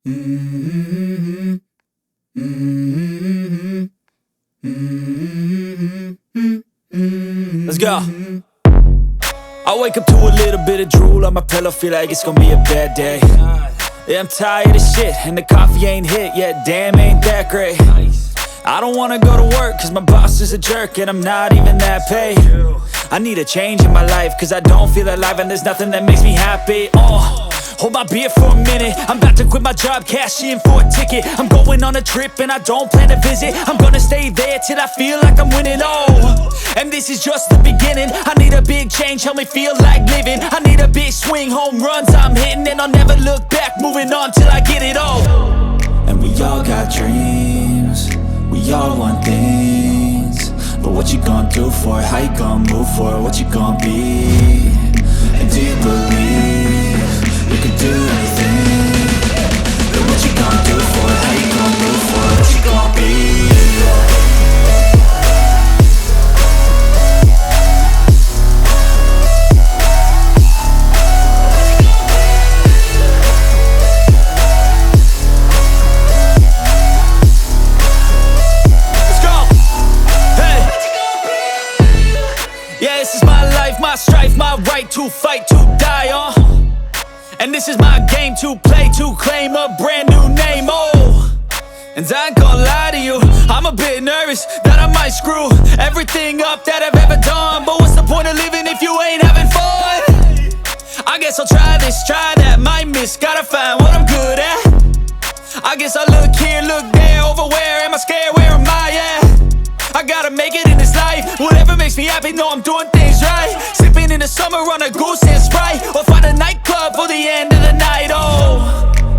Mm-hmm. Mm-hmm. Mm-hmm. Let's go. I wake up to a little bit of drool on my pillow, feel like it's gonna be a bad day. Yeah, I'm tired of shit, and the coffee ain't hit yet, damn, ain't that great. I don't wanna go to work, cause my boss is a jerk, and I'm not even that paid. I need a change in my life, cause I don't feel alive, and there's nothing that makes me happy. Hold my beer for a minute, I'm about to quit my job, cash in for a ticket. I'm going on a trip and I don't plan to visit. I'm gonna stay there till I feel like I'm winning, and this is just the beginning. I need a big change, help me feel like living. I need a big swing, home runs I'm hitting, and I'll never look back, moving on till I get it all. And we all got dreams, we all want things, but what you gonna do for it? How you gonna move for it? What you gonna be? And do you believe you can do anything? But what you gonna do for it? How you gonna move for it? What you gonna be? My strife, my right to fight, to die on. And this is my game to play, to claim a brand new name, And I ain't gonna lie to you, I'm a bit nervous that I might screw everything up that I've ever done. But what's the point of living if you ain't having fun? I guess I'll try this, try that, might miss, gotta find what I'm good at. I guess I look here, look there, over where am I scared, where am I at? I gotta make it in this life, whatever makes me happy, know I'm doing things right. Sipping in the summer on a goose and Sprite, or find a nightclub for the end of the night,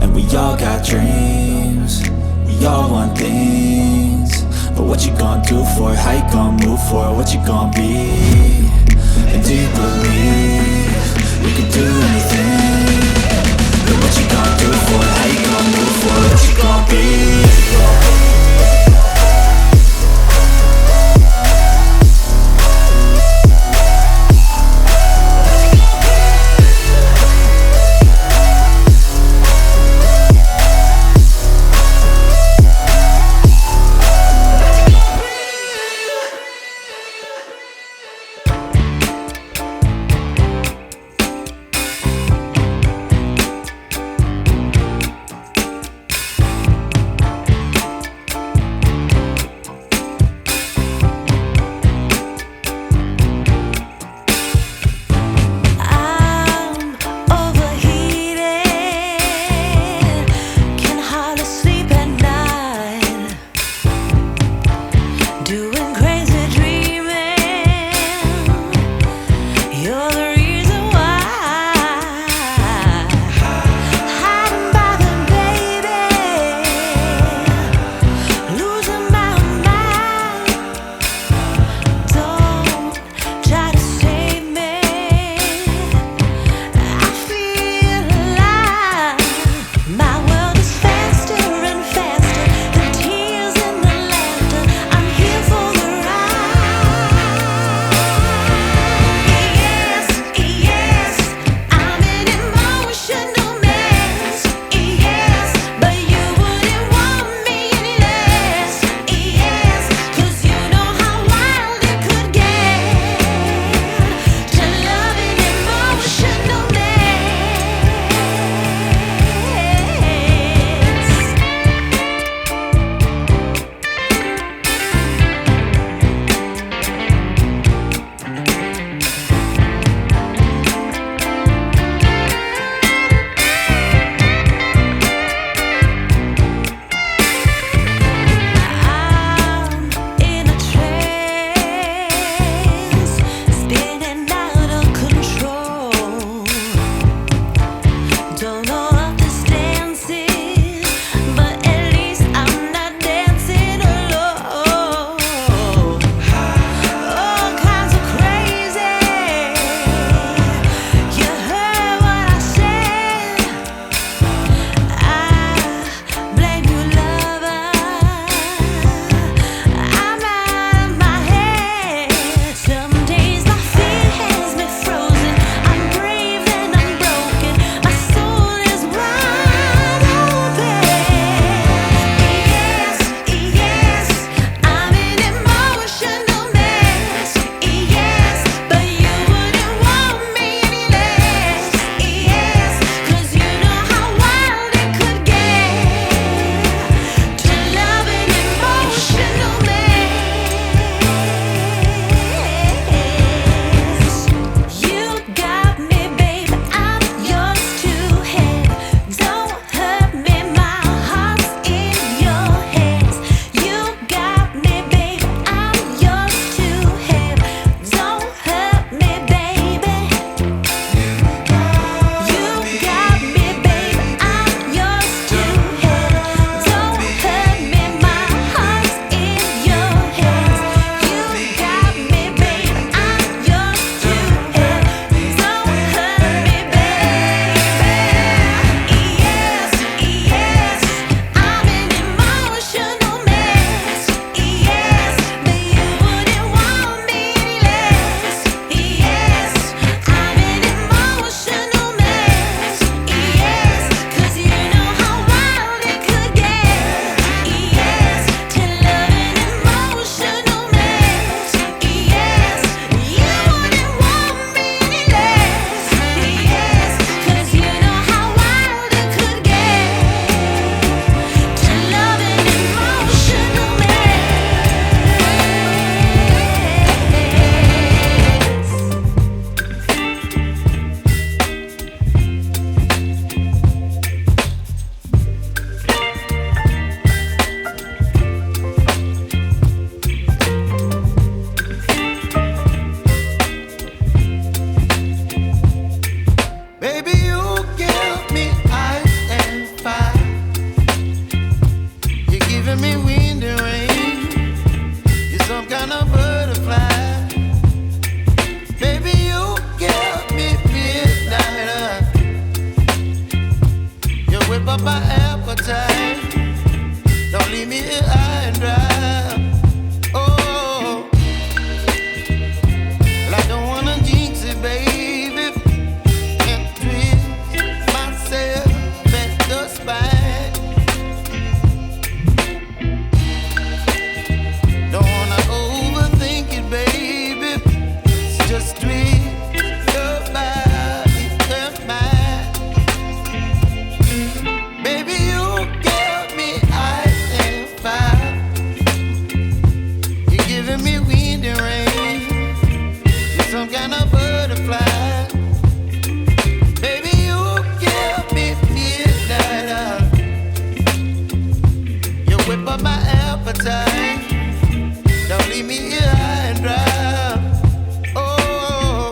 And we all got dreams, we all want things, but what you gonna do for it? How you gonna move for it? What you gonna be? And do you believe you can do anything? But what you gonna do for it? How you gonna move for it? What you gonna be? whip up my appetite. Don't leave me here high and dry. Oh, well, I don't wanna jinx it, baby, and twist myself at the spine. Don't wanna overthink it, baby. It's just twist your body and mine. Baby, you give me ice and fire. You're giving me wind and rain. You're some kind of butterfly. Baby, you give me midnight. You whip up my appetite. Don't leave me here high and dry. Oh,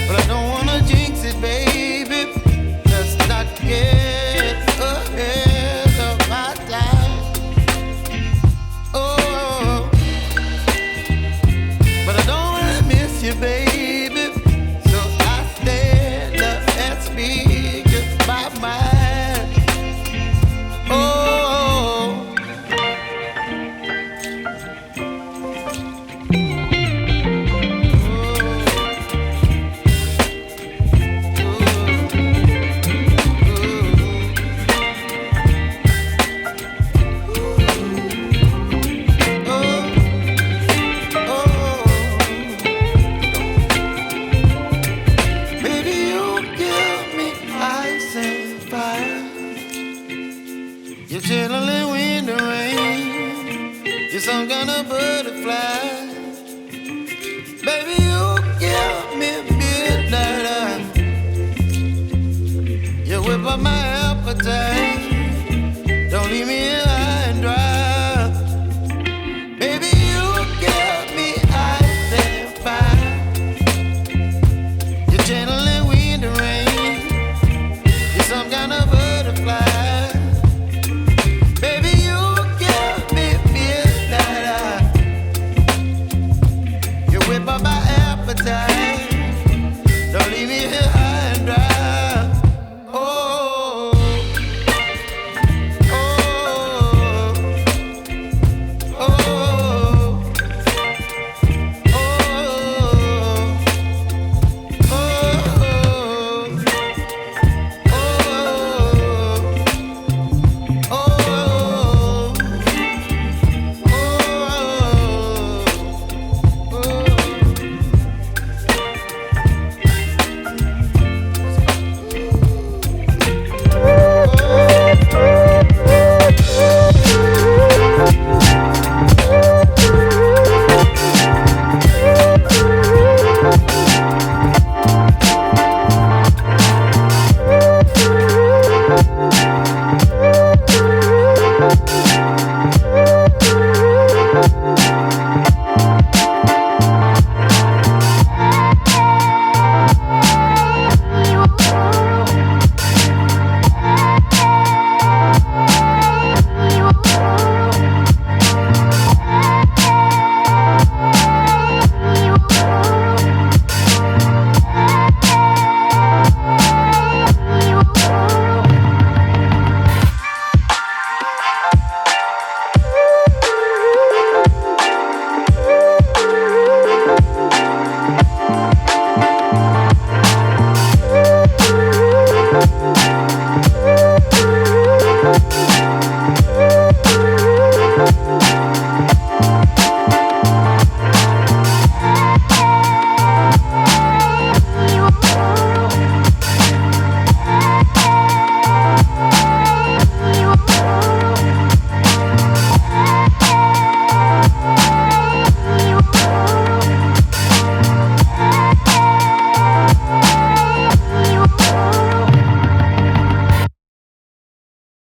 but I don't wanna jinx it, baby. Let's not get ahead of my time. Oh, but I don't wanna miss you, baby. So I stand up and speak my mind. Oh. Baby, you give me ice and fire. You're chilling wind and rain. You're some kind of butterfly. Baby, you give me midnight. You whip up my appetite. Don't leave me here